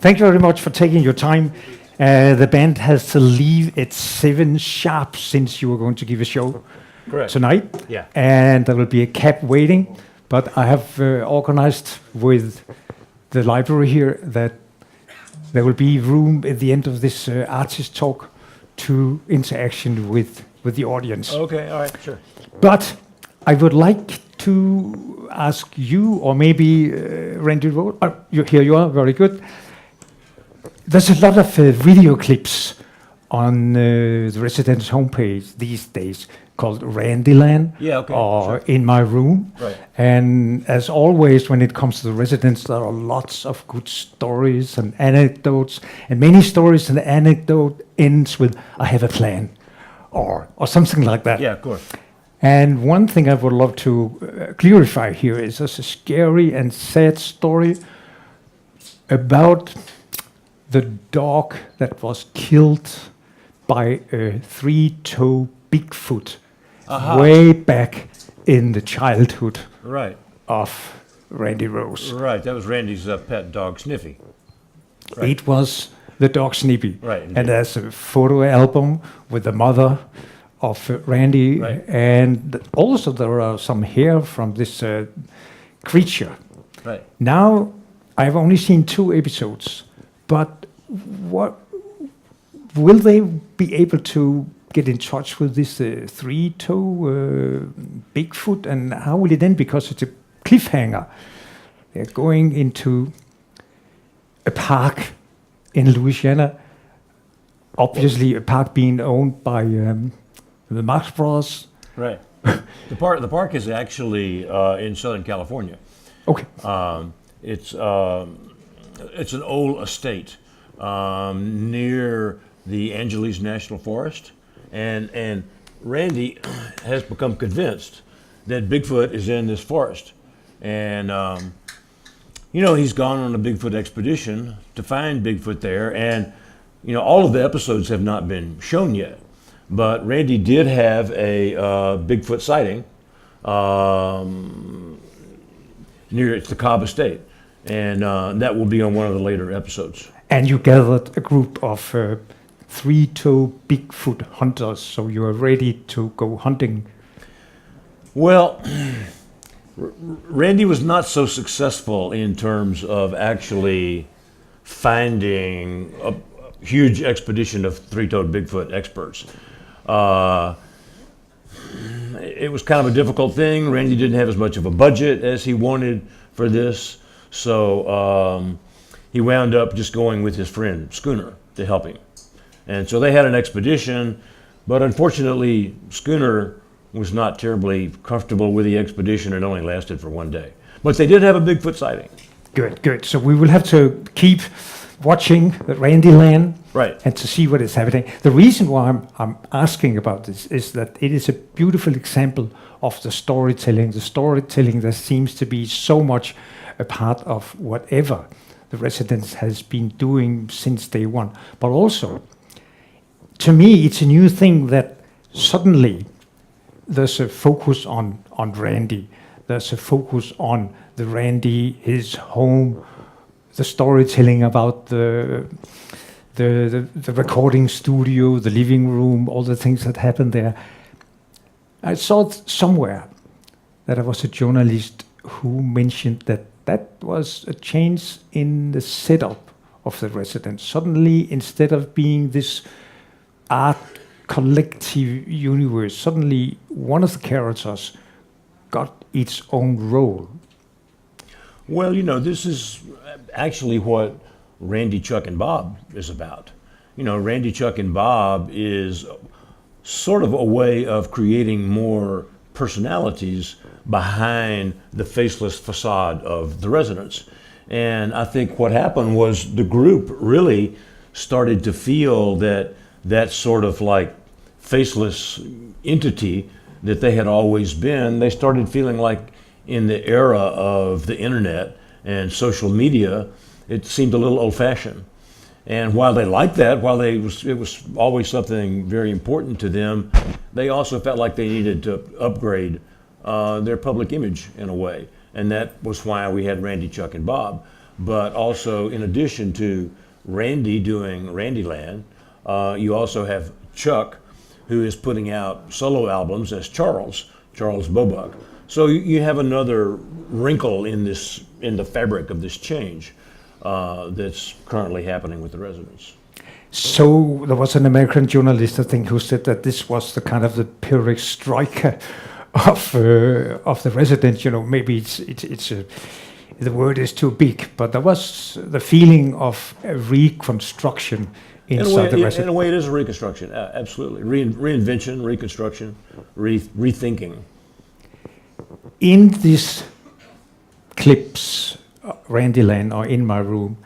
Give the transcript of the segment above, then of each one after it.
Thank you very much for taking your time. The band has to leave at 7 sharp since you were going to give a show tonight. Yeah. And there will be a cab waiting. But I have organized with the library here that there will be room at the end of this artist talk to interaction with the audience. Okay, all right, sure. But I would like to ask you, or maybe Randy Roll, here you are, very good. There's a lot of video clips on the Residence homepage these days called Randyland, or sure. In My Room. Right. And as always, when it comes to the Residence, there are lots of good stories and anecdotes, and many stories and anecdote ends with, I have a plan, or something like that. Yeah, of course. And one thing I would love to clarify here is there's a scary and sad story about the dog that was killed by a 3-toe Bigfoot way back in the childhood of Randy Rose. Right, that was Randy's pet dog, Sniffy. Right. It was the dog Snippy. Right, indeed. And there's a photo album with the mother of Randy, and also there are some hair from this creature. Right. Now, I've only seen 2 episodes, but what will they be able to get in touch with this 3-toe Bigfoot, and how will it end? Because it's a cliffhanger. They're going into a park in Louisiana, obviously a park being owned by the Marx Brothers. Right. The park is actually in Southern California. Okay. It's an old estate near the Angeles National Forest, and Randy has become convinced that Bigfoot is in this forest, and he's gone on a Bigfoot expedition to find Bigfoot there, and all of the episodes have not been shown yet, but Randy did have a Bigfoot sighting near the Cobb Estate, and that will be on one of the later episodes. And you gathered a group of 3-toe Bigfoot hunters, so you are ready to go hunting. Well, Randy was not so successful in terms of actually finding a huge expedition of 3-toed Bigfoot experts. It was kind of a difficult thing. Randy didn't have as much of a budget as he wanted for this, so he wound up just going with his friend Schooner to help him. And so they had an expedition, but unfortunately Schooner was not terribly comfortable with the expedition. It only lasted for 1 day. But they did have a Bigfoot sighting. Good. So we will have to keep watching the Randyland, right, and to see what is happening. The reason why I'm asking about this is that it is a beautiful example of the storytelling that seems to be so much a part of whatever the Residence has been doing since day one. But also, to me, it's a new thing that suddenly there's a focus on Randy. There's a focus on the Randy, his home, the storytelling about the recording studio, the living room, all the things that happened there. I saw somewhere that there was a journalist who mentioned that was a change in the setup of the Residence. Suddenly, instead of being this art collective universe, suddenly one of the characters got its own role. Well, this is actually what Randy, Chuck, and Bob is about. Randy, Chuck, and Bob is sort of a way of creating more personalities behind the faceless facade of the Residence. And I think what happened was the group really started to feel that sort of like faceless entity that they had always been, they started feeling like in the era of the internet and social media, it seemed a little old-fashioned. And while they liked that, it was always something very important to them, they also felt like they needed to upgrade their public image in a way. And that was why we had Randy, Chuck, and Bob. but also in addition to Randy doing Randyland, you also have Chuck, who is putting out solo albums as Charles Bobuck. So you have another wrinkle in the fabric of this change that's currently happening with the Residents. So there was an American journalist, I think, who said that this was the kind of the perestroika of the Residents. You know, maybe the word is too big, but there was the feeling of a reconstruction inside the Residents. In a way, it is a reconstruction. Absolutely, reinvention, reconstruction, rethinking. In these clips, Randyland or In My Room,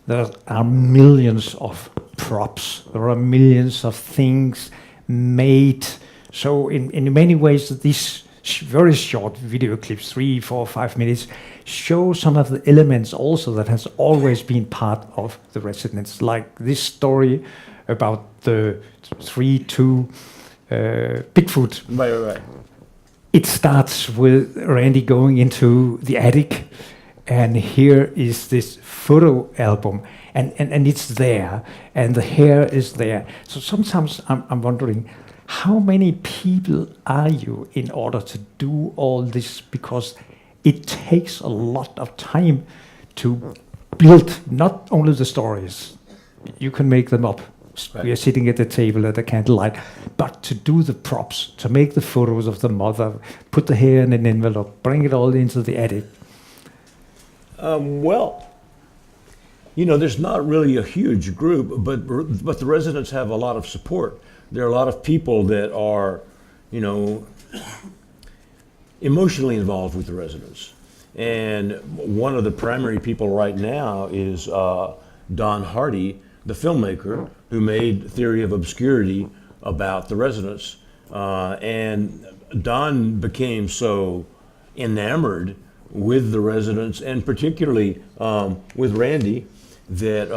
there are millions of props. There are millions of things made. So in many ways, these very short video clips, 3, 4, 5 minutes, show some of the elements also that has always been part of the Residents, like this story about the 3-2 Bigfoot. Right. It starts with Randy going into the attic, and here is this photo album, and it's there, and the hair is there. So sometimes I'm wondering, how many people are you in order to do all this? Because it takes a lot of time to build not only the stories, you can make them up. Right. We are sitting at the table at the candlelight, but to do the props, to make the photos of the mother, put the hair in an envelope, bring it all into the attic. Well, you know, there's not really a huge group, but the Residents have a lot of support. There are a lot of people that are, you know, emotionally involved with the Residents. And one of the primary people right now is Don Hardy, the filmmaker who made Theory of Obscurity about the Residents. And Don became so enamored with the Residents, and particularly with Randy, that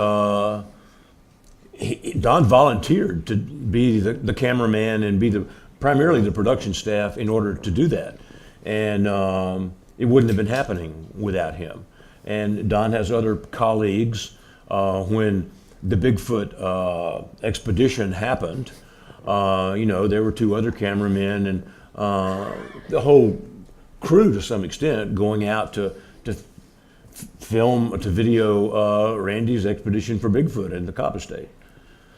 Don volunteered to be the cameraman and be primarily the production staff in order to do that. And it wouldn't have been happening without him. And Don has other colleagues. When the Bigfoot expedition happened, you know, there were 2 other cameramen and the whole crew, to some extent, going out to film, to video Randy's expedition for Bigfoot in the Cobb Estate.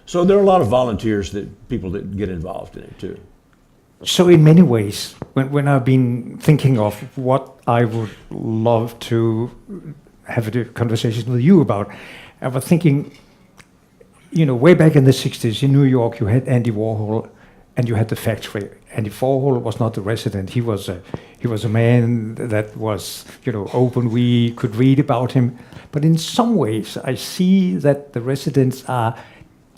So there are a lot of volunteers, people that get involved in it too. So in many ways, when I've been thinking of what I would love to have a conversation with you about, I was thinking, you know, way back in the 60s in New York, you had Andy Warhol and you had the factory. Andy Warhol was not the Resident. He was a man that was, you know, open. We could read about him. But in some ways, I see that the Residents are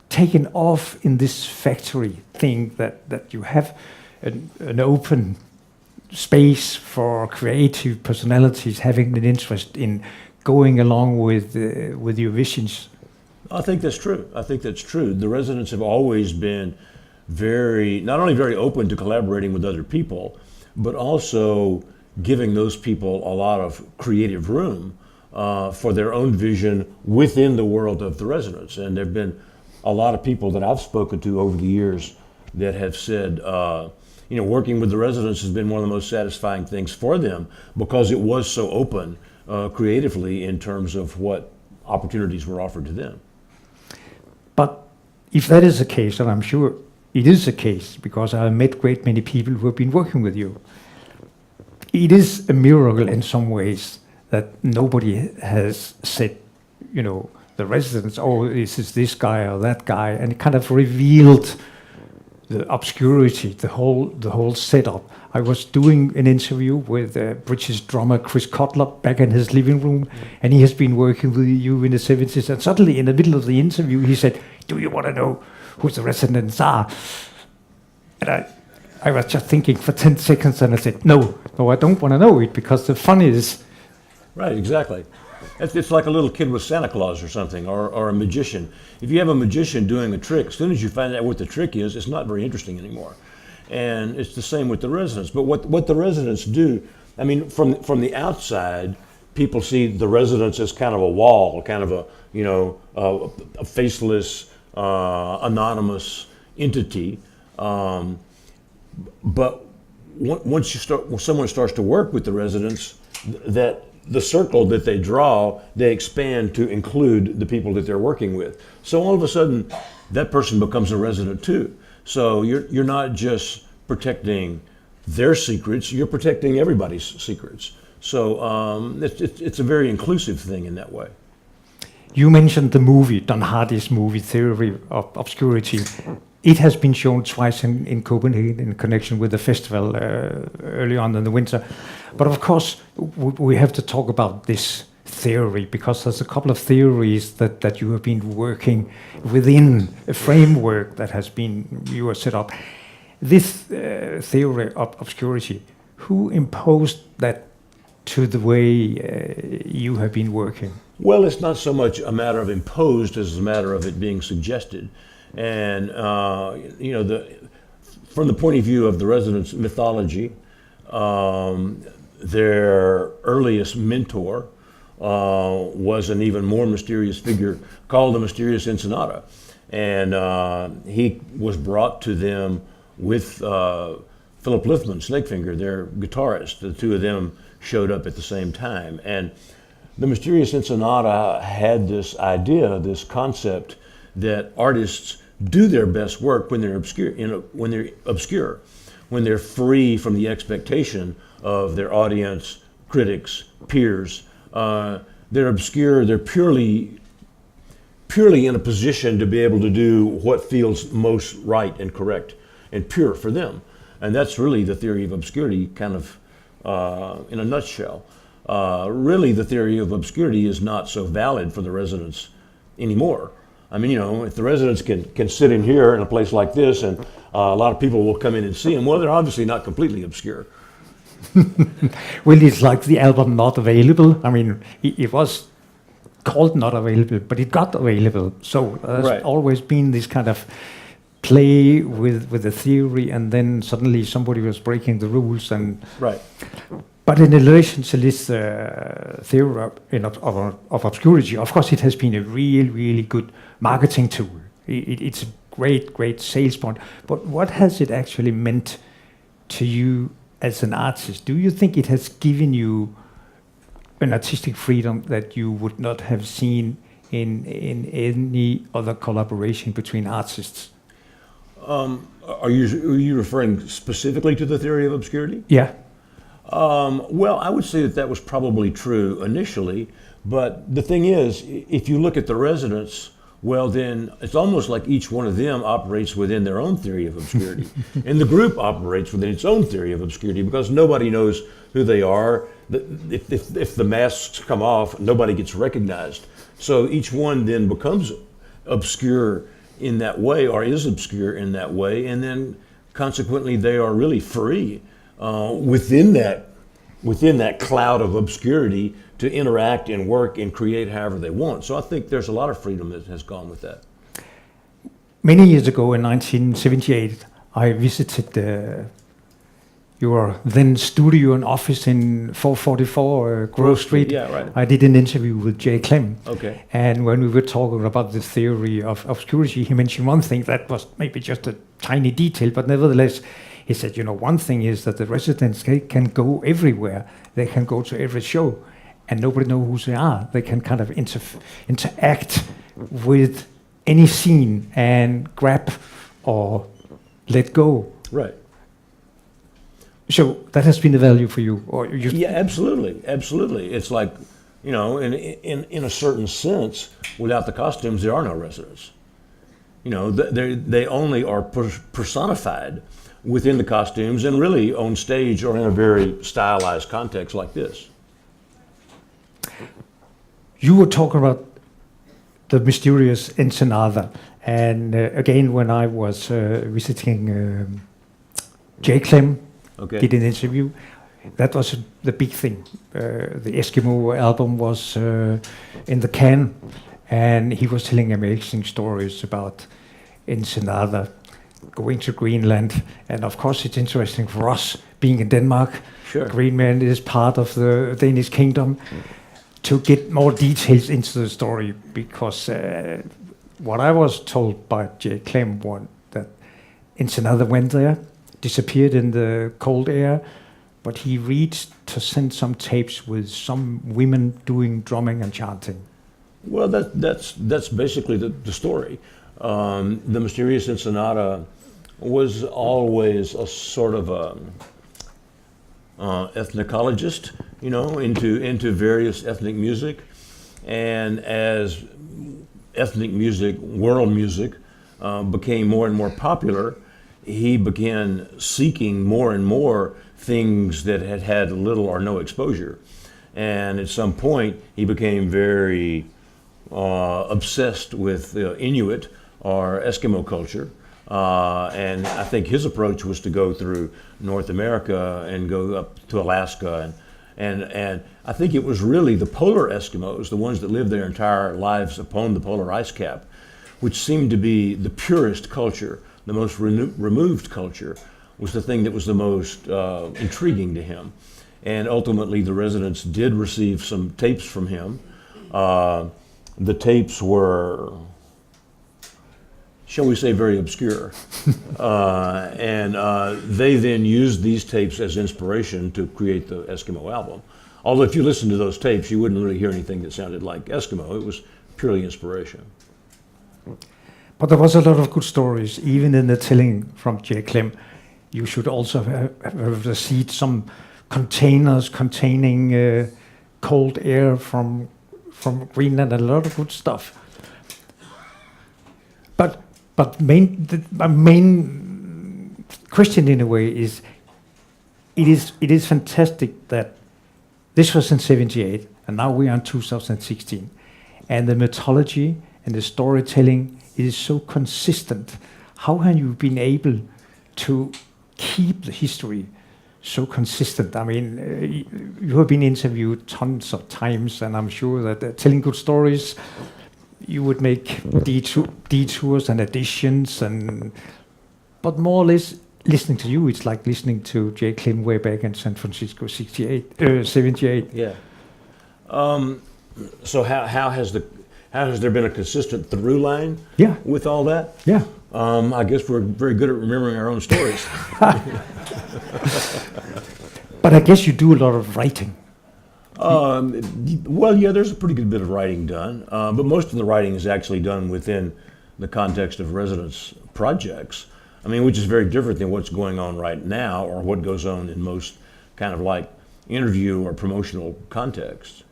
taken off in this factory thing, that you have an open space for creative personalities having an interest in going along with your visions. I think that's true. The Residents have always been not only very open to collaborating with other people, but also giving those people a lot of creative room for their own vision within the world of the Residents. And there have been a lot of people that I've spoken to over the years that have said, you know, working with the Residents has been one of the most satisfying things for them because it was so open creatively in terms of what opportunities were offered to them. But if that is the case, and I'm sure it is the case because I've met great many people who have been working with you, it is a miracle in some ways that nobody has said, you know, the Residents, oh, this is this guy or that guy, and it kind of revealed the obscurity, the whole setup. I was doing an interview with British drummer Chris Cutler back in his living room, and he has been working with you in the 70s, and suddenly in the middle of the interview he said, do you want to know who the Residents are? And I was just thinking for 10 seconds, and I said, no, I don't want to know it, because the fun is... Right, exactly. It's like a little kid with Santa Claus or something, or a magician. If you have a magician doing a trick, as soon as you find out what the trick is, it's not very interesting anymore. And it's the same with the Residents. But what the Residents do, I mean, from the outside, people see the residence as kind of a wall, kind of a faceless, anonymous entity. But when someone starts to work with the residents, that the circle that they draw, they expand to include the people that they're working with. So all of a sudden, that person becomes a resident too. So you're not just protecting their secrets, you're protecting everybody's secrets. So it's a very inclusive thing in that way. You mentioned the movie, Don Hardy's movie, Theory of Obscurity. It has been shown twice in Copenhagen in connection with the festival early on in the winter. But of course, we have to talk about this theory, because there's a couple of theories that you have been working within a framework that has been, you have set up. This theory of obscurity, who imposed that to the way you have been working? Well, it's not so much a matter of imposed as a matter of it being suggested. And, from the point of view of the residents' mythology, their earliest mentor was an even more mysterious figure called the Mysterious Ensenada. And he was brought to them with Philip Lithman, Snakefinger, their guitarist. The two of them showed up at the same time. And the Mysterious Ensenada had this idea, this concept, that artists do their best work when they're obscure, when they're free from the expectation of their audience, critics, peers. They're obscure, they're purely in a position to be able to do what feels most right and correct and pure for them. And that's really the theory of obscurity, kind of in a nutshell. Really, the theory of obscurity is not so valid for the residents anymore. I mean, if the residents can sit in here in a place like this, and a lot of people will come in and see them, well, they're obviously not completely obscure. Well, it's like the album Not Available. I mean, it was called Not Available, but it got available. So there's always been this kind of play with the theory, and then suddenly somebody was breaking the rules. And But in relation to this theory of obscurity, of course, it has been a really good marketing tool. It's a great sales point. But what has it actually meant to you as an artist? Do you think it has given you an artistic freedom that you would not have seen in any other collaboration between artists? Are you referring specifically to the theory of obscurity? Yeah. Well, I would say that was probably true initially, but the thing is, if you look at the residents, well, then it's almost like each one of them operates within their own theory of obscurity. And the group operates within its own theory of obscurity, because nobody knows who they are. If the masks come off, nobody gets recognized. So each one then becomes obscure in that way, or is obscure in that way, and then consequently they are really free within that cloud of obscurity to interact and work and create however they want. So I think there's a lot of freedom that has gone with that. Many years ago, in 1978, I visited your then studio and office in 444 Grove Street. Yeah, right. I did an interview with Jay Clem. Okay. And when we were talking about the theory of obscurity, he mentioned one thing that was maybe just a tiny detail, but nevertheless, he said, one thing is that the residents can go everywhere. They can go to every show, and nobody knows who they are. They can kind of interact with any scene and grab or let go. Right. So that has been a value for you, or you? Yeah, absolutely. It's like, in a certain sense, without the costumes, there are no residents. They only are personified within the costumes, and really on stage or in a very stylized context like this. You were talking about the Mysterious Ensenada, and again, when I was visiting Jay Clem, did an interview, that was the big thing. The Eskimo album was in the can, and he was telling amazing stories about Ensenada, going to Greenland, and of course it's interesting for us being in Denmark. Sure. Greenland is part of the Danish kingdom. to get more details into the story, because what I was told by J. Clem was that Ensenada went there, disappeared in the cold air, but he reached to send some tapes with some women doing drumming and chanting. Well, that's basically the story. The mysterious Ensenada was always a sort of a ethnologist, you know, into various ethnic music, and as ethnic music, world music, became more and more popular, he began seeking more and more things that had had little or no exposure, and at some point he became very obsessed with Inuit or Eskimo culture. And I think his approach was to go through North America and go up to Alaska. And I think it was really the polar Eskimos, the ones that lived their entire lives upon the polar ice cap, which seemed to be the purest culture, the most removed culture, was the thing that was the most intriguing to him. And ultimately, the residents did receive some tapes from him. The tapes were, shall we say, very obscure. And they then used these tapes as inspiration to create the Eskimo album. Although if you listen to those tapes, you wouldn't really hear anything that sounded like Eskimo. It was purely inspiration. But there was a lot of good stories, even in the telling from J. Clem. You should also have received some containers containing cold air from Greenland, and a lot of good stuff. But my main question in a way is, it is fantastic that this was in '78 and now we are in 2016, and the mythology and the storytelling is so consistent. How have you been able to keep the history so consistent? I mean, you have been interviewed tons of times, and I'm sure that telling good stories, you would make detours and additions, but more or less listening to you, it's like listening to J. Clem way back in San Francisco, 78. Yeah. So how has there been a consistent through line? Yeah. With all that? Yeah. I guess we're very good at remembering our own stories. But I guess you do a lot of writing. Well, yeah, there's a pretty good bit of writing done, but most of the writing is actually done within the context of residence projects. I mean, which is very different than what's going on right now, or what goes on in most kind of like interview or promotional contexts.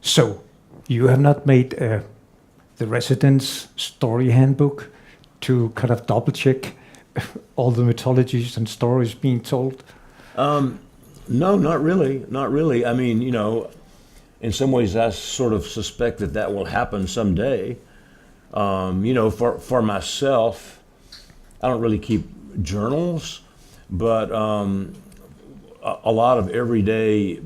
So, you have not made the residence story handbook to kind of double check all the mythologies and stories being told? No, not really. Not really. I mean, you know, in some ways I sort of suspect that will happen someday. You know, for myself, I don't really keep journals, but a lot of everyday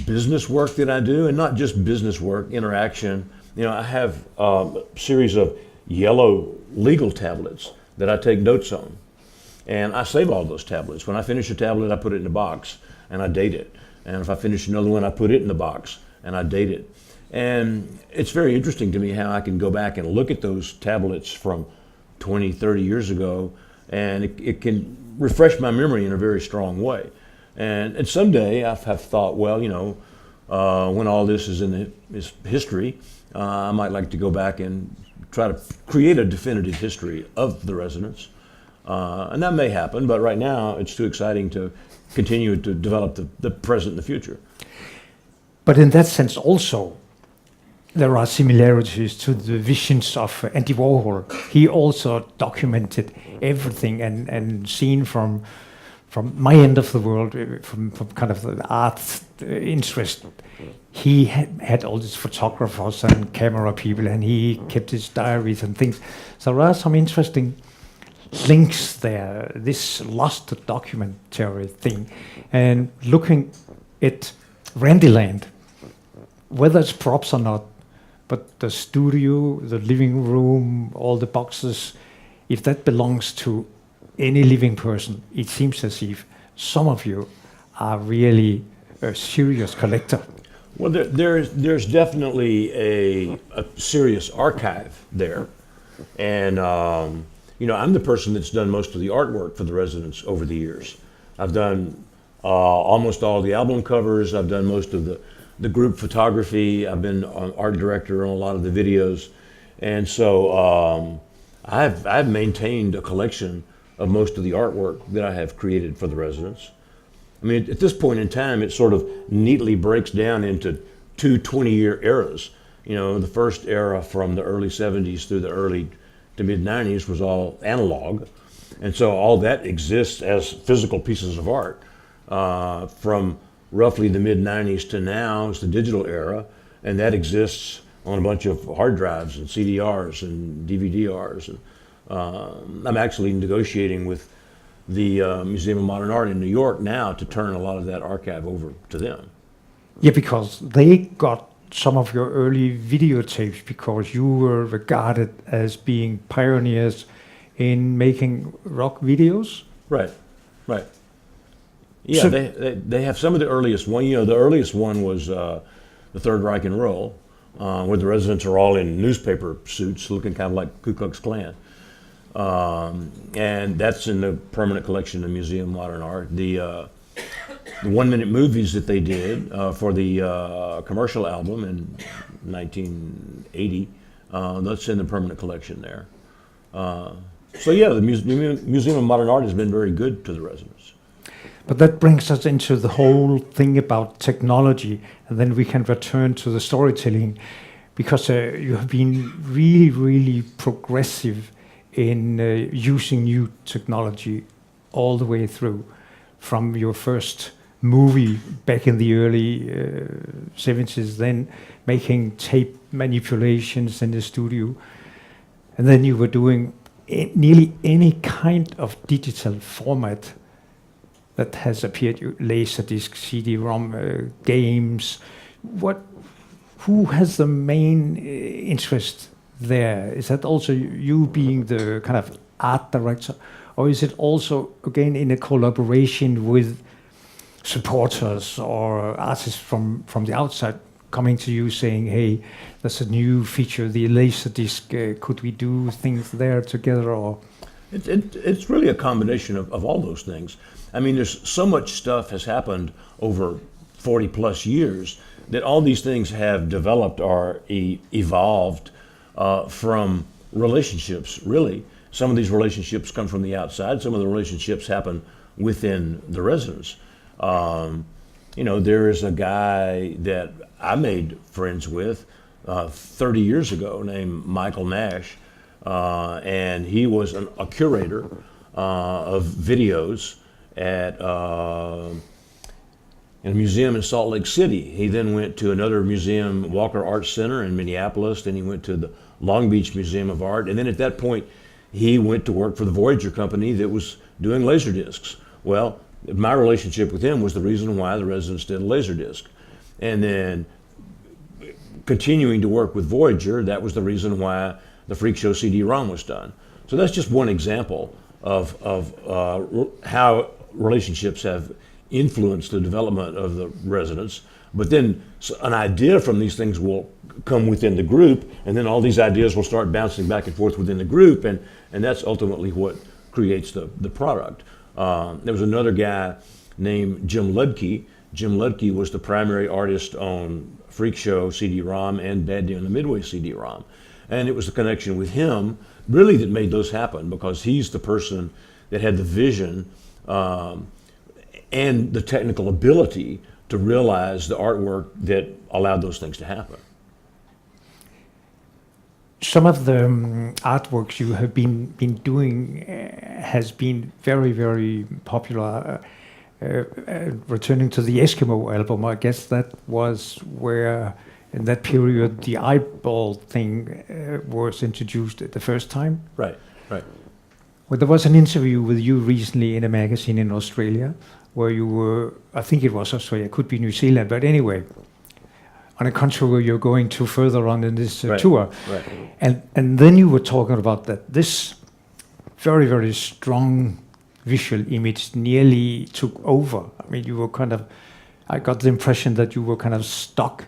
business work that I do, and not just business work, interaction. You know, I have a series of yellow legal tablets that I take notes on. And I save all those tablets. When I finish a tablet, I put it in a box and I date it. And if I finish another one, I put it in the box and I date it. And it's very interesting to me how I can go back and look at those tablets from 20, 30 years ago, and it can refresh my memory in a very strong way. And someday I have thought, well, you know, when all this is in history, I might like to go back and try to create a definitive history of the residence. And that may happen, but right now it's too exciting to continue to develop the present and the future. But in that sense also, there are similarities to the visions of Andy Warhol. He also documented everything and seen from my end of the world, from kind of the art interest. He had all these photographers and camera people, and he kept his diaries and things. So there are some interesting links there, this lost documentary thing. And looking at Randyland, whether it's props or not, but the studio, the living room, all the boxes, if that belongs to any living person, it seems as if some of you are really a serious collector. Well, there's definitely a serious archive there, and I'm the person that's done most of the artwork for the residents over the years. I've done almost all the album covers. I've done most of the group photography. I've been art director on a lot of the videos, and so I've maintained a collection of most of the artwork that I have created for the residents. I mean, at this point in time, it sort of neatly breaks down into two 20-year eras. The first era from the early 70s through the early to mid 90s was all analog. And so all that exists as physical pieces of art. From roughly the mid 90s to now is the digital era, and that exists on a bunch of hard drives and CDRs and DVD-Rs. And I'm actually negotiating with the Museum of Modern Art in New York now to turn a lot of that archive over to them. Yeah, because they got some of your early videotapes because you were regarded as being pioneers in making rock videos. Right. Yeah, So- they have some of the earliest one. The earliest one was the Third Reich and Roll, where the residents are all in newspaper suits, looking kind of like Ku Klux Klan. And that's in the permanent collection of the Museum of Modern Art. The 1-minute movies that they did for the commercial album in 1980, that's in the permanent collection there. So yeah, the Museum of Modern Art has been very good to the residents. But that brings us into the whole thing about technology, and then we can return to the storytelling, because you have been really, really progressive in using new technology all the way through, from your first movie back in the early 70s, then making tape manipulations in the studio, and then you were doing nearly any kind of digital format that has appeared, Laserdisc, CD-ROM, games. Who has the main interest there? Is that also you being the kind of art director, or is it also again in a collaboration with supporters or artists from the outside coming to you saying, "Hey, there's a new feature, the Laserdisc. Could we do things there together?" Or It's really a combination of all those things. I mean, there's so much stuff has happened over 40 plus years that all these things have developed or evolved from relationships, really. Some of these relationships come from the outside. Some of the relationships happen within the residents. There is a guy that I made friends with 30 years ago named Michael Nash, and he was a curator of videos at in a museum in Salt Lake City. He then went to another museum, Walker Art Center in Minneapolis. Then he went to the Long Beach Museum of Art. And then at that point, he went to work for the Voyager company that was doing Laserdiscs. Well, my relationship with him was the reason why the residents did a Laserdisc. And then continuing to work with Voyager, that was the reason why the Freak Show CD-ROM was done. So that's just one example of how relationships have influenced the development of the residents. But then an idea from these things will come within the group, and then all these ideas will start bouncing back and forth within the group, and that's ultimately what creates the product. There was another guy named Jim Ludke. Jim Ludke was the primary artist on Freak Show CD-ROM and Bad Day on the Midway CD-ROM. And it was the connection with him really that made those happen, because he's the person that had the vision and the technical ability to realize the artwork that allowed those things to happen. some of the artworks you have been doing has been very, very popular. Returning to the Eskimo album, I guess that was where, in that period, the eyeball thing was introduced at the first time. Right, right. Well, there was an interview with you recently in a magazine in Australia, where you were, I think it was Australia, could be New Zealand, but anyway, on a country where you're going to further on in this tour. Right. And then you were talking about that this very, very strong visual image nearly took over. I mean, you were kind of I got the impression that you were kind of stuck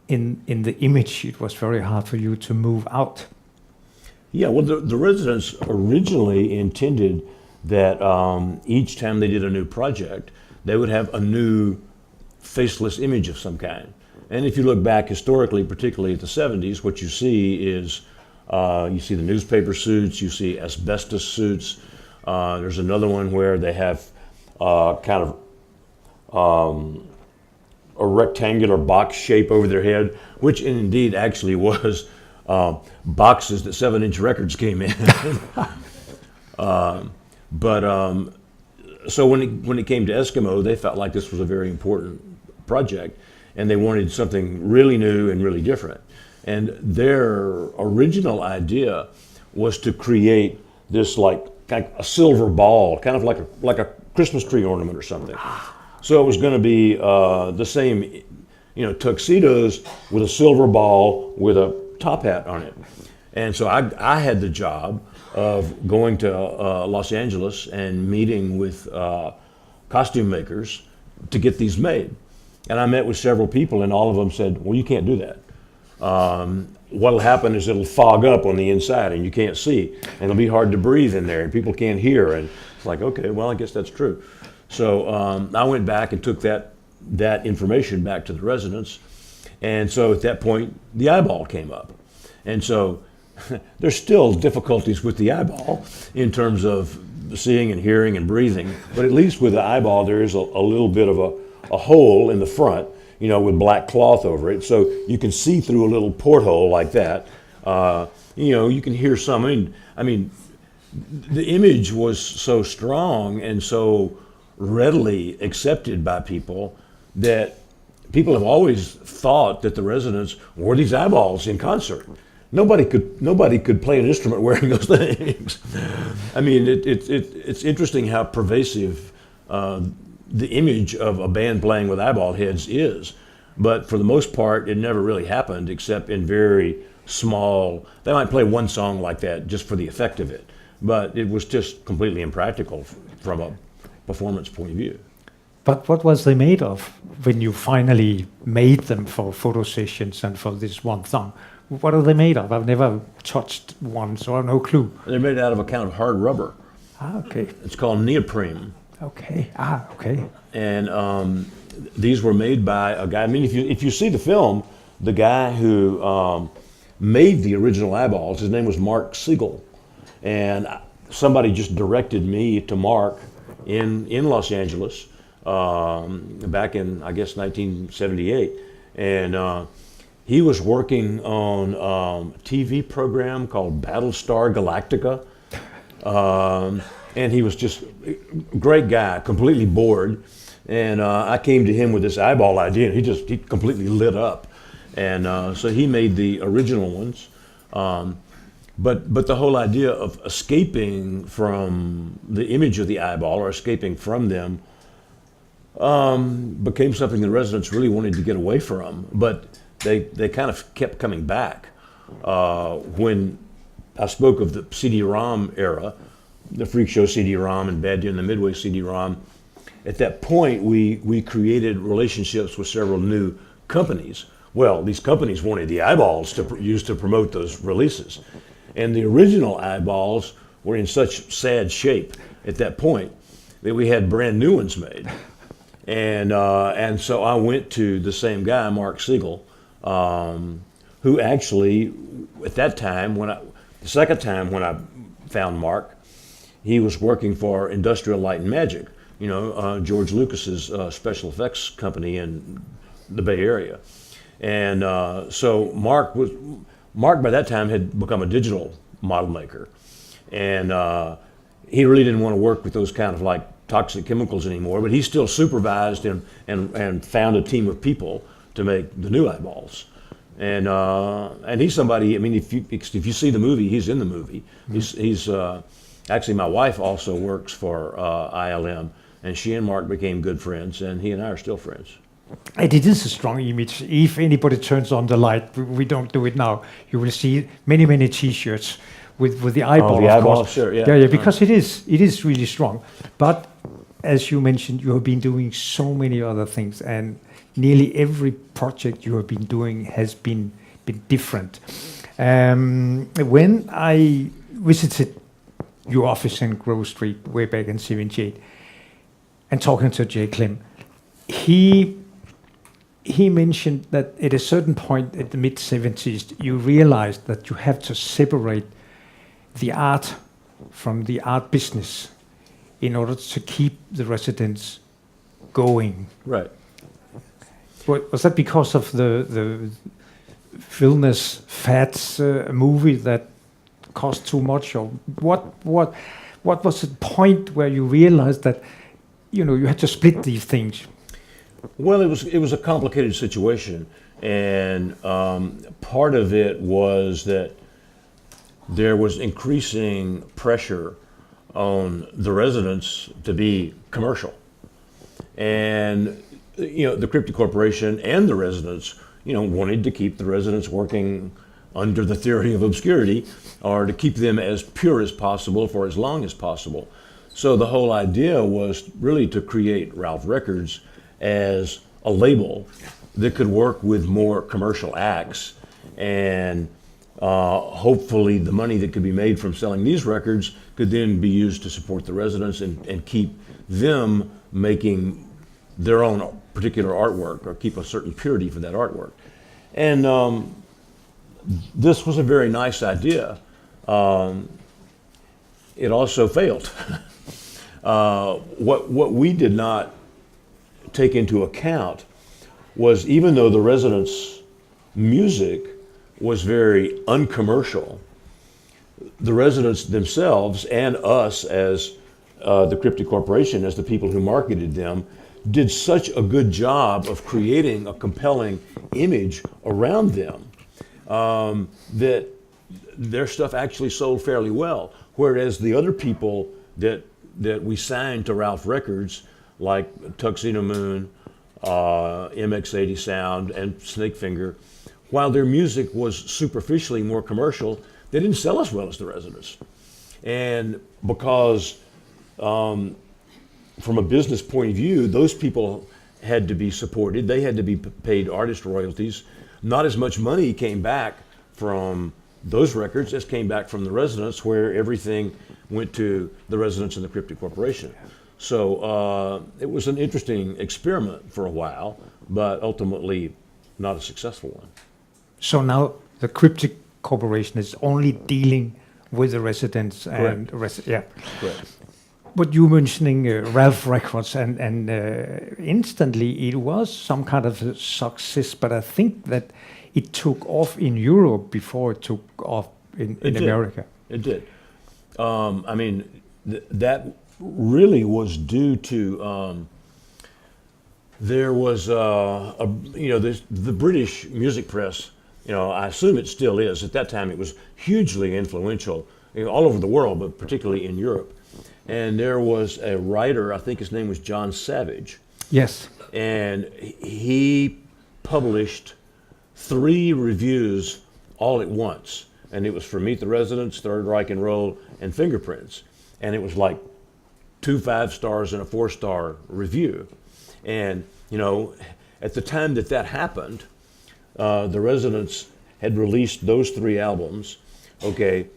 in the image. It was very hard for you to move out. Yeah, well, the residents originally intended that each time they did a new project, they would have a new faceless image of some kind. And if you look back historically, particularly at the 70s, what you see is you see the newspaper suits, you see asbestos suits. There's another one where they have kind of a rectangular box shape over their head, which indeed actually was boxes that 7-inch records came in. So when it came to Eskimo, they felt like this was a very important project, and they wanted something really new and really different. And their original idea was to create this like kind of a silver ball, kind of like a Christmas tree ornament or something. So it was going to be the same, tuxedos with a silver ball with a top hat on it. And so I had the job of going to Los Angeles and meeting with costume makers to get these made. And I met with several people, and all of them said, well, you can't do that. What'll happen is it'll fog up on the inside and you can't see, and it'll be hard to breathe in there and people can't hear. And it's like, okay, well, I guess that's true. So I went back and took that information back to the residents. And so at that point, the eyeball came up. And so there's still difficulties with the eyeball in terms of seeing and hearing and breathing. But at least with the eyeball, there is a little bit of a hole in the front, with black cloth over it. So you can see through a little porthole like that. You can hear some. I mean, the image was so strong and so readily accepted by people that people have always thought that the residents wore these eyeballs in concert. Nobody could play an instrument wearing those things. I mean, it's interesting how pervasive the image of a band playing with eyeball heads is. But for the most part, it never really happened except in very small. They might play one song like that just for the effect of it, but it was just completely impractical from a performance point of view. But what was they made of when you finally made them for photo sessions and for this one song? What are they made of? I've never touched one, so I have no clue. They're made out of a kind of hard rubber. Ah, okay. It's called neoprene. Okay. Ah, okay. And these were made by a guy. I mean, if you see the film, the guy who made the original eyeballs, his name was Mark Siegel. And somebody just directed me to Mark in Los Angeles back in, I guess, 1978. And he was working on a TV program called Battlestar Galactica. And he was just a great guy, completely bored. And I came to him with this eyeball idea, and he completely lit up. And so he made the original ones. But the whole idea of escaping from the image of the eyeball or escaping from them became something the residents really wanted to get away from. But they kind of kept coming back. When I spoke of the CD-ROM era, the Freak Show CD-ROM and Bad Day in the Midway CD-ROM, at that point we created relationships with several new companies. Well, these companies wanted the eyeballs to use to promote those releases. And the original eyeballs were in such sad shape at that point that we had brand new ones made. And so I went to the same guy, Mark Siegel, who actually, at that time, the second time when I found Mark, he was working for Industrial Light and Magic, George Lucas's special effects company in the Bay Area. And so Mark by that time had become a digital model maker. And he really didn't want to work with those kind of like toxic chemicals anymore, but he still supervised and found a team of people to make the new eyeballs. And he's somebody, I mean, if you see the movie, he's in the movie. He's actually, my wife also works for ILM, and she and Mark became good friends, and he and I are still friends. And it is a strong image. If anybody turns on the light, we don't do it now, you will see many T-shirts with the eyeball. Oh, the of eyeball, course. sure, yeah. Yeah, because it is really strong. But as you mentioned, you have been doing so many other things, and nearly every project you have been doing has been different. When I visited your office in Grove Street way back in '78, and talking to Jay Clem, he mentioned that at a certain point at the mid '70s, you realized that you have to separate the art from the art business in order to keep the residents going. Right. Was that because of the Vilnius Fats movie that cost too much, or what was the point where you realized that you had to split these things? Well, it was a complicated situation, and part of it was that there was increasing pressure on the residents to be commercial, and the Cryptic Corporation and the residents wanted to keep the residents working under the theory of obscurity, or to keep them as pure as possible for as long as possible. So the whole idea was really to create Ralph Records as a label that could work with more commercial acts, and hopefully the money that could be made from selling these records could then be used to support the residents and keep them making their own particular artwork, or keep a certain purity for that artwork. And this was a very nice idea. It also failed. What we did not take into account was, even though the residents' music was very uncommercial, the residents themselves and us as the Cryptic Corporation, as the people who marketed them, did such a good job of creating a compelling image around them that their stuff actually sold fairly well. Whereas the other people that we signed to Ralph Records, like Tuxedo Moon, MX80 Sound, and Snakefinger, while their music was superficially more commercial, they didn't sell as well as the residents. And because from a business point of view, those people had to be supported. They had to be paid artist royalties. Not as much money came back from those records as came back from the residents, where everything went to the residents and the Cryptic Corporation. So it was an interesting experiment for a while, but ultimately not a successful one. So now the Cryptic Corporation is only dealing with the residents. Correct. And yeah. Correct. But you mentioning Ralph Records, and instantly it was some kind of a success, but I think that it took off in Europe before it took off in America. It did. I mean, that really was due to there was the British music press. I assume it still is. At that time, it was hugely influential all over the world, but particularly in Europe. And there was a writer, I think his name was John Savage. Yes. And he published 3 reviews all at once. And it was for Meet the Residents, Third Reich and Roll, and Fingerprints. And it was like 2 5-stars and a 4-star review. And, at the time that happened, the Residents had released those 3 albums. Okay,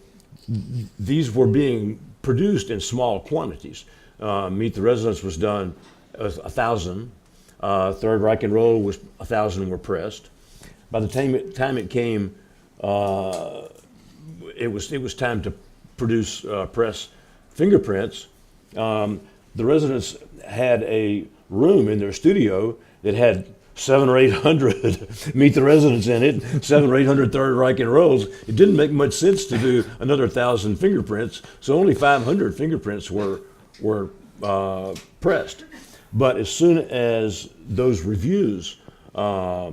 these were being produced in small quantities. Meet the Residents was done 1,000. Third Reich and Roll was 1,000 were pressed. By the time it came, it was time to produce press Fingerprints. The Residents had a room in their studio that had 700 or 800 Meet the Residents in it, 700 or 800 Third Reich and Rolls. It didn't make much sense to do another 1,000 Fingerprints, so only 500 Fingerprints were pressed. But as soon as those reviews were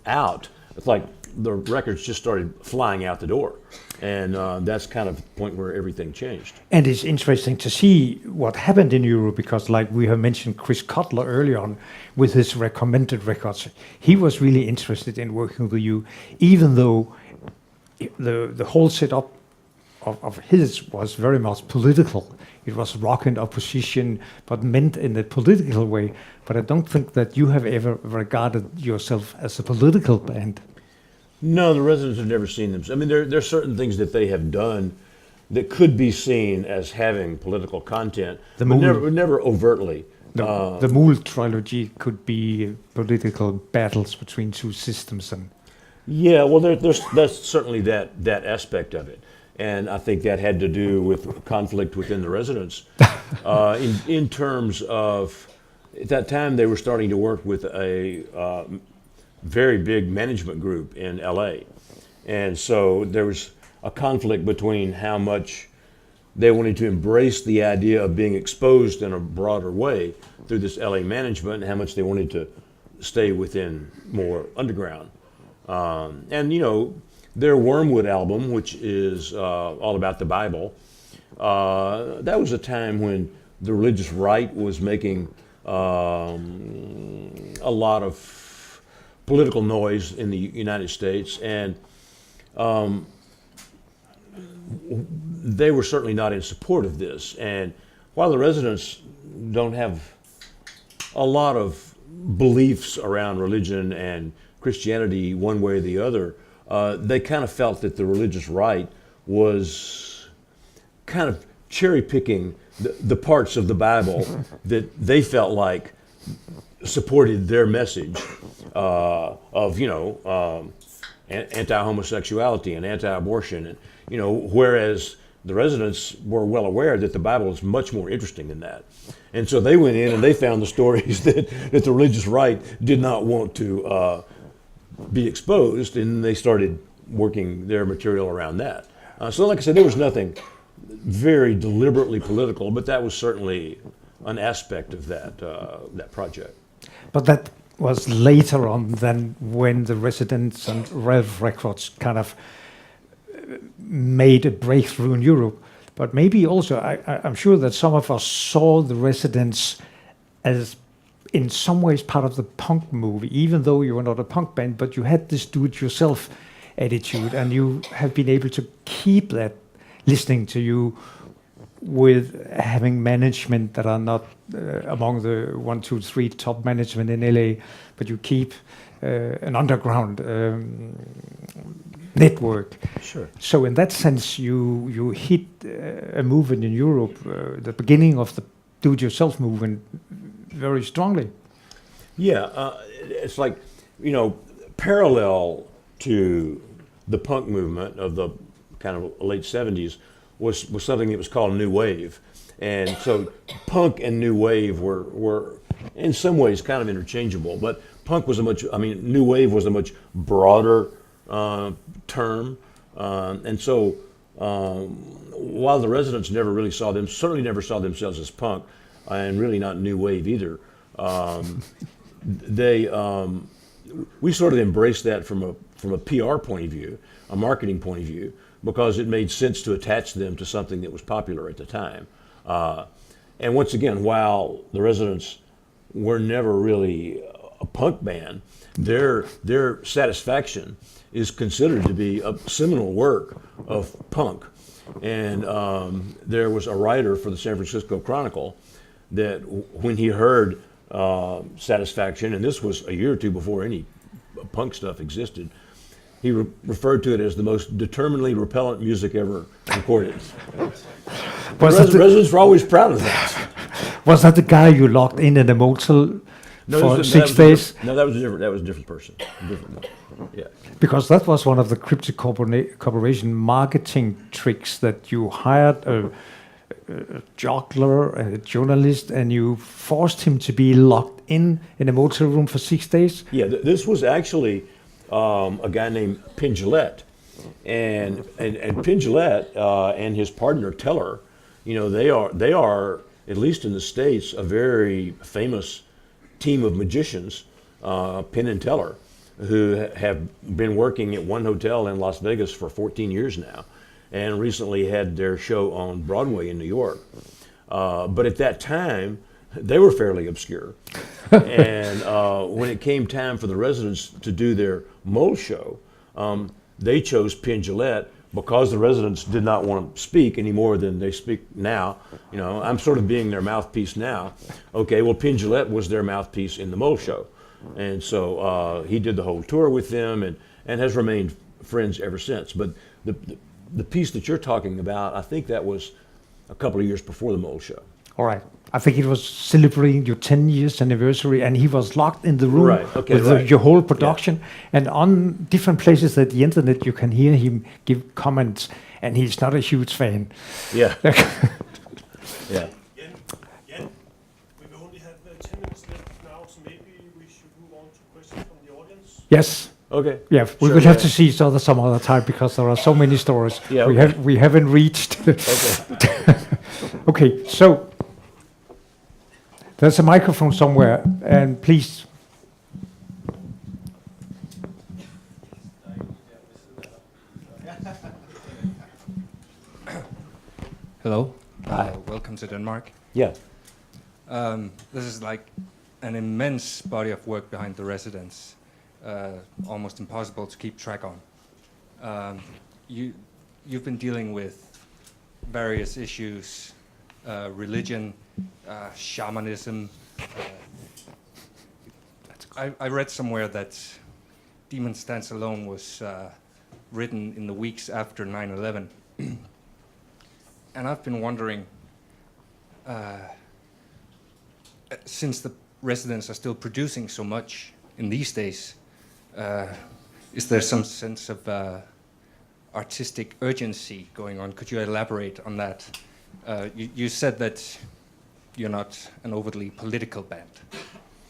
out, it's like the records just started flying out the door. And that's kind of the point where everything changed. And it's interesting to see what happened in Europe, because like we have mentioned Chris Cutler earlier on with his recommended records, he was really interested in working with you, even though the whole setup of his was very much political. It was rock and opposition, but meant in a political way. But I don't think that you have ever regarded yourself as a political band. No, the residents have never seen them. I mean, there are certain things that they have done that could be seen as having political content, but never overtly. The Mool trilogy could be political battles between two systems, and yeah, well, that's certainly that aspect of it, and I think that had to do with conflict within the residents. In terms of, at that time, they were starting to work with a very big management group in LA, and so there was a conflict between how much they wanted to embrace the idea of being exposed in a broader way through this LA management, and how much they wanted to stay within more underground. And you know, their Wormwood album, which is all about the Bible, that was a time when the religious right was making a lot of political noise in the United States, and they were certainly not in support of this. And while the residents don't have a lot of beliefs around religion and Christianity one way or the other, they kind of felt that the religious right was kind of cherry picking the parts of the Bible that they felt like supported their message of, you know, anti-homosexuality and anti-abortion, and you know, whereas the residents were well aware that the Bible is much more interesting than that. And so they went in and they found the stories that the religious right did not want to be exposed, and they started working their material around that. So like I said, there was nothing very deliberately political, but that was certainly an aspect of that project. but that was later on than when the Residents and Rev Records kind of made a breakthrough in Europe. But maybe also, I'm sure that some of us saw the Residents as in some ways part of the punk movie, even though you were not a punk band, but you had this do-it-yourself attitude, and you have been able to keep that, listening to you, with having management that are not among the 1, 2, 3 top management in LA, but you keep an underground network. Sure. So in that sense, you hit a movement in Europe, the beginning of the do-it-yourself movement, very strongly. Yeah, it's like, you know, parallel to the punk movement of the kind of late 70s was something that was called New Wave. And so punk and New Wave were in some ways kind of interchangeable, but punk was New Wave was a much broader term. And so while the Residents certainly never saw themselves as punk, and really not New Wave either, we sort of embraced that from a PR point of view, a marketing point of view, because it made sense to attach them to something that was popular at the time. And once again, while the Residents were never really a punk band, their Satisfaction is considered to be a seminal work of punk. And there was a writer for the San Francisco Chronicle that when he heard Satisfaction, and this was a year or two before any punk stuff existed, he referred to it as the most determinedly repellent music ever recorded. Residents were always proud of that. Was that the guy you locked in a motel for 6 days? No, that was a different person. Yeah. Because that was one of the Cryptic Corporation marketing tricks, that you hired a juggler, a journalist, and you forced him to be locked in a motel room for 6 days. Yeah, this was actually a guy named Penn Jillette, and Penn Jillette and his partner Teller, you know, they are at least in the States a very famous team of magicians, Penn and Teller, who have been working at one hotel in Las Vegas for 14 years now, and recently had their show on Broadway in New York. But at that time, they were fairly obscure. And when it came time for the Residents to do their Mole show, they chose Penn Jillette because the residents did not want to speak any more than they speak now, I'm sort of being their mouthpiece now. Okay, well, Penn Jillette was their mouthpiece in the Mole Show. And so he did the whole tour with them and has remained friends ever since. But the piece that you're talking about, I think that was a couple of years before the Mole Show. All right. I think it was celebrating your 10 years anniversary, and he was locked in the room with your whole production. Yeah. And on different places at the internet, you can hear him give comments, and he's not a huge fan. Yeah. Yeah. Jan, we only have 10 minutes left now, so maybe we should move on to questions from the audience. Yes. Okay. Yeah, we will have to see each other some other time because there are so many stories we haven't reached. Okay. Okay, so there's a microphone somewhere, and please. Hello. Hi. Welcome to Denmark. Yeah. This is like an immense body of work behind the residents, almost impossible to keep track on. You've been dealing with various issues, religion, shamanism. I read somewhere that Demon Stands Alone was written in the weeks after 9/11. And I've been wondering, since the residents are still producing so much in these days, is there some sense of artistic urgency going on? Could you elaborate on that? You said that you're not an overtly political band,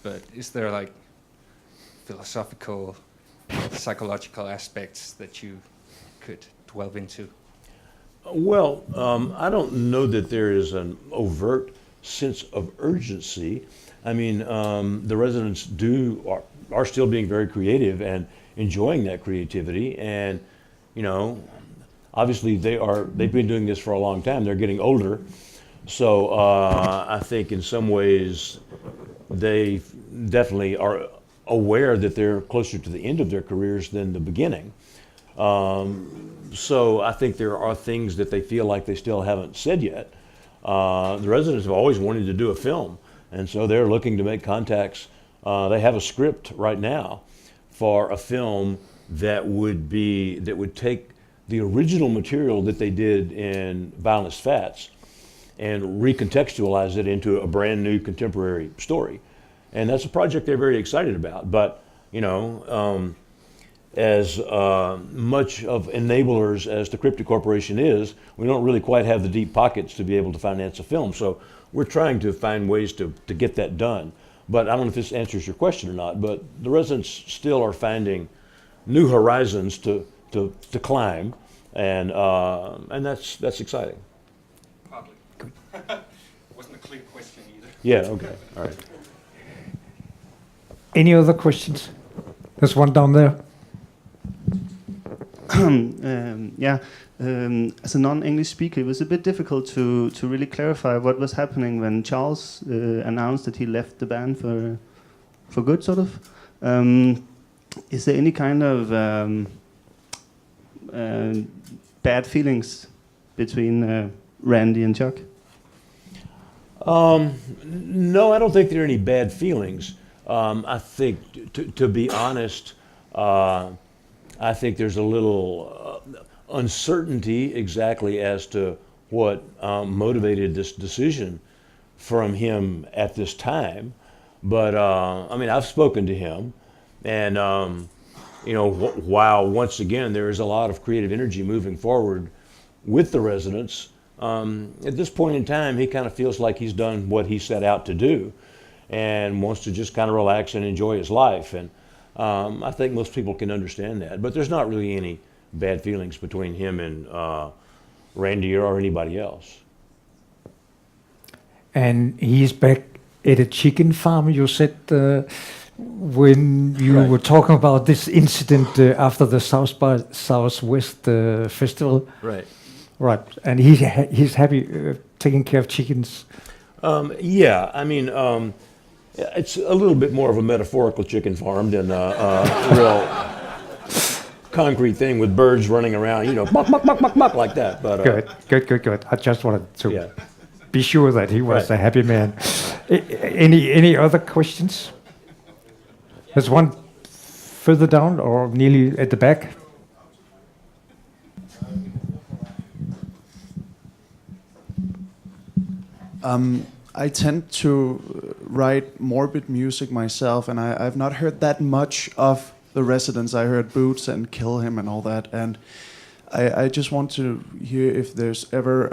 but is there like philosophical, psychological aspects that you could delve into? Well, I don't know that there is an overt sense of urgency. I mean, the residents are still being very creative and enjoying that creativity, and obviously they've been doing this for a long time. They're getting older, so I think in some ways they definitely are aware that they're closer to the end of their careers than the beginning. So I think there are things that they feel like they still haven't said yet. The residents have always wanted to do a film, and so they're looking to make contacts. They have a script right now for a film that would take the original material that they did in Violence Fats and recontextualize it into a brand new contemporary story. And that's a project they're very excited about. But, as much of enablers as the Cryptic Corporation is, we don't really quite have the deep pockets to be able to finance a film. So we're trying to find ways to get that done. But I don't know if this answers your question or not, but the residents still are finding new horizons to climb, and that's exciting. Probably. Wasn't a clear question either. Yeah, okay, all right. Any other questions? There's one down there. As a non-English speaker, it was a bit difficult to really clarify what was happening when Charles announced that he left the band for good, sort of. Is there any kind of bad feelings between Randy and Chuck? No, I don't think there are any bad feelings. I think, to be honest, I think there's a little uncertainty exactly as to what motivated this decision from him at this time. But I mean, I've spoken to him, and while once again there is a lot of creative energy moving forward with the residents, at this point in time he kind of feels like he's done what he set out to do, and wants to just kind of relax and enjoy his life. And I think most people can understand that. But there's not really any bad feelings between him and Randy or anybody else. And he's back at a chicken farm, you said, when you were talking about this incident after the South by Southwest festival. Right. Right. And he's happy taking care of chickens. Yeah, I mean, it's a little bit more of a metaphorical chicken farm than a real concrete thing with birds running around, buck, buck, buck, buck, buck, like that. But Good. I just wanted to yeah. be sure that he was Right. a happy man. Any other questions? There's one further down or nearly at the back. I tend to write morbid music myself, and I've not heard that much of the Residents. I heard Boots and Kill Him and all that, and I just want to hear if there's ever,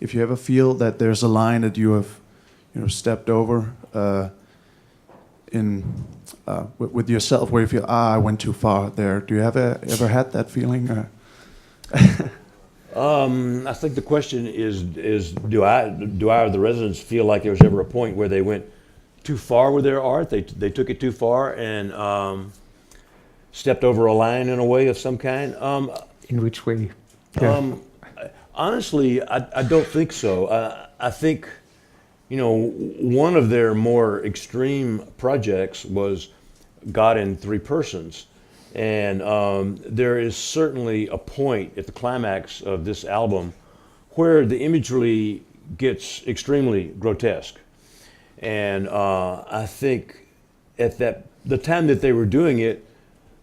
if you ever feel that there's a line that you have, stepped over with yourself, where you feel, I went too far there. Do you ever had that feeling? I think the question is do I or the Residents feel like there was ever a point where they went too far with their art? They took it too far and stepped over a line in a way of some kind. In which way? Honestly, I don't think so. I think, one of their more extreme projects was God in Three Persons. And there is certainly a point at the climax of this album where the imagery gets extremely grotesque. And I think at the time that they were doing it,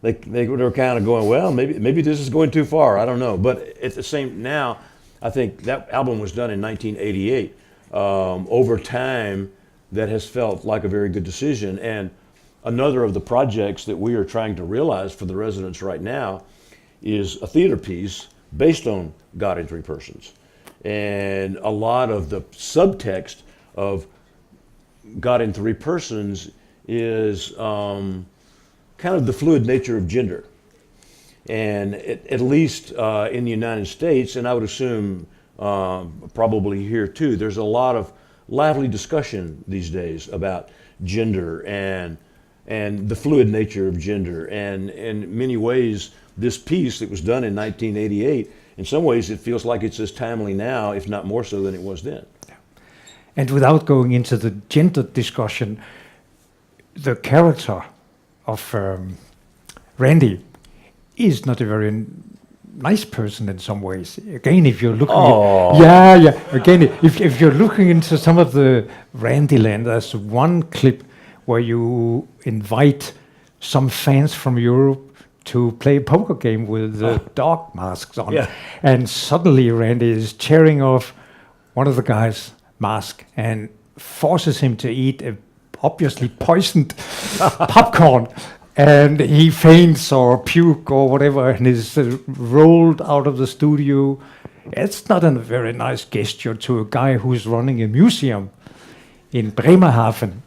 they were kind of going, well, maybe this is going too far. I don't know. But at the same now, I think that album was done in 1988. Over time, that has felt like a very good decision. And another of the projects that we are trying to realize for the Residents right now is a theater piece based on God in Three Persons. And a lot of the subtext of God in Three Persons is kind of the fluid nature of gender. And at least in the United States, and I would assume probably here too, there's a lot of lively discussion these days about gender and the fluid nature of gender. And in many ways, this piece that was done in 1988, in some ways it feels like it's as timely now, if not more so than it was then. And without going into the gender discussion, the character of Randy is not a very nice person in some ways. Again, if you're looking again, if you're looking into some of the Randyland, there's one clip where you invite some fans from Europe to play a poker game with the dog masks on. Yeah. And suddenly Randy is tearing off one of the guys' mask and forces him to eat a obviously poisoned popcorn. And he faints or puke or whatever and is rolled out of the studio. It's not a very nice gesture to a guy who's running a museum in Bremerhaven.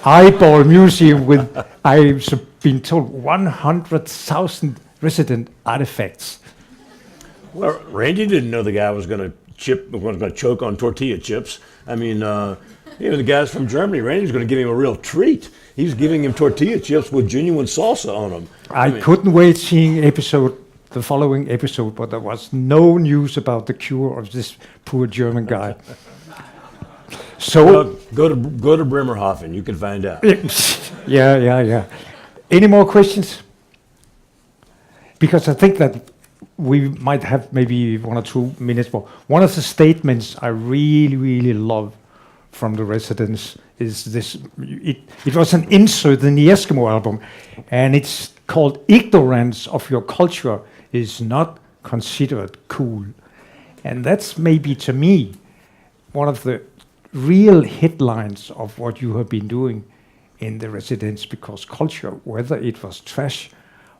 Eyeball museum with, I've been told, 100,000 resident artifacts. Well, Randy didn't know the guy was going to choke on tortilla chips. I mean, the guys from Germany, Randy's going to give him a real treat. He's giving him tortilla chips with genuine salsa on them. I couldn't wait seeing the following episode, but there was no news about the cure of this poor German guy. So go to Bremerhaven. You can find out. Yeah. Any more questions? Because I think that we might have maybe 1 or 2 minutes more. One of the statements I really, really love from the Residents is this. It was an insert in the Eskimo album, and it's called "Ignorance of your culture is not considered cool," and that's maybe to me one of the real headlines of what you have been doing in the Residents, because culture, whether it was trash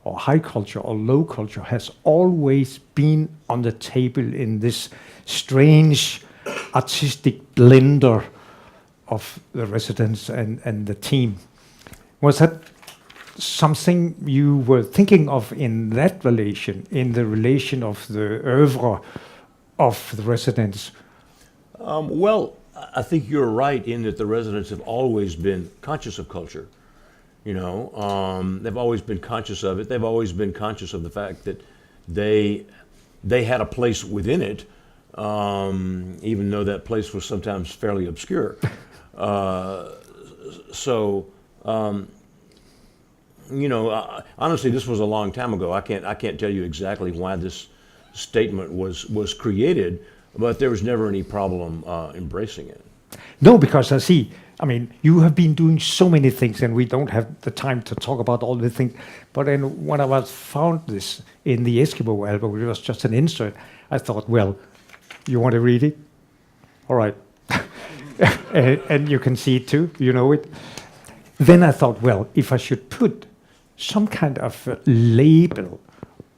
or high culture or low culture, has always been on the table in this strange artistic blender of the Residents and the team. Was that something you were thinking of in that relation, in the relation of the oeuvre of the Residents? Well, I think you're right in that the Residents have always been conscious of culture. They've always been conscious of it. They've always been conscious of the fact that they had a place within it, even though that place was sometimes fairly obscure. Honestly, this was a long time ago. I can't tell you exactly why this statement was created, but there was never any problem embracing it. No, because I mean, you have been doing so many things, and we don't have the time to talk about all the things. But then when I found this in the Eskimo album, it was just an insert. I thought, well, you want to read it? All right. and you can see it too, you know it. Then I thought, well, if I should put some kind of label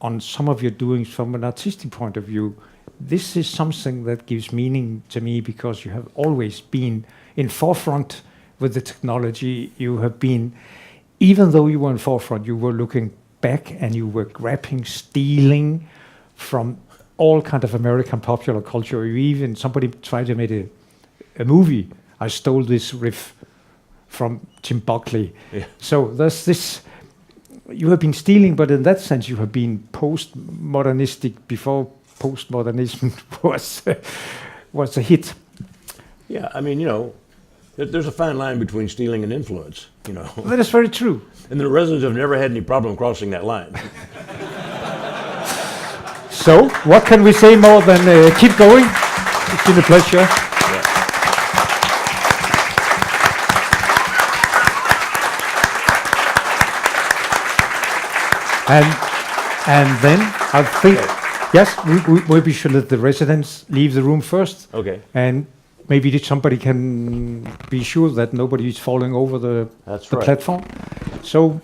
on some of your doings from an artistic point of view, this is something that gives meaning to me, because you have always been in forefront with the technology. You have been, even though you were in forefront, you were looking back and you were grabbing, stealing from all kind of American popular culture. Somebody tried to make a movie. I stole this riff from Jim Buckley. Yeah. So there's this, you have been stealing, but in that sense you have been postmodernistic before postmodernism was a hit. Yeah, I mean, there's a fine line between stealing and influence, That is very true. And the residents have never had any problem crossing that line. So what can we say more than keep going? It's been a pleasure. And then I think, yes, we maybe should let the residents leave the room first. Okay. And maybe somebody can be sure that nobody is falling over the platform. So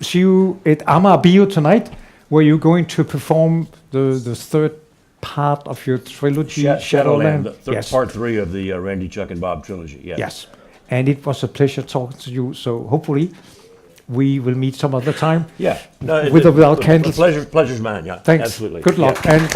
see you at Amager Bio tonight, where you're going to perform the third part of your trilogy, Shadowland. Yes. Part 3 of the Randy, Chuck, and Bob trilogy. Yes. Yes. And it was a pleasure talking to you. So hopefully we will meet some other time. Yeah. With or without candles. Pleasure's mine. Yeah. Thanks. Absolutely. Good luck. Yeah. And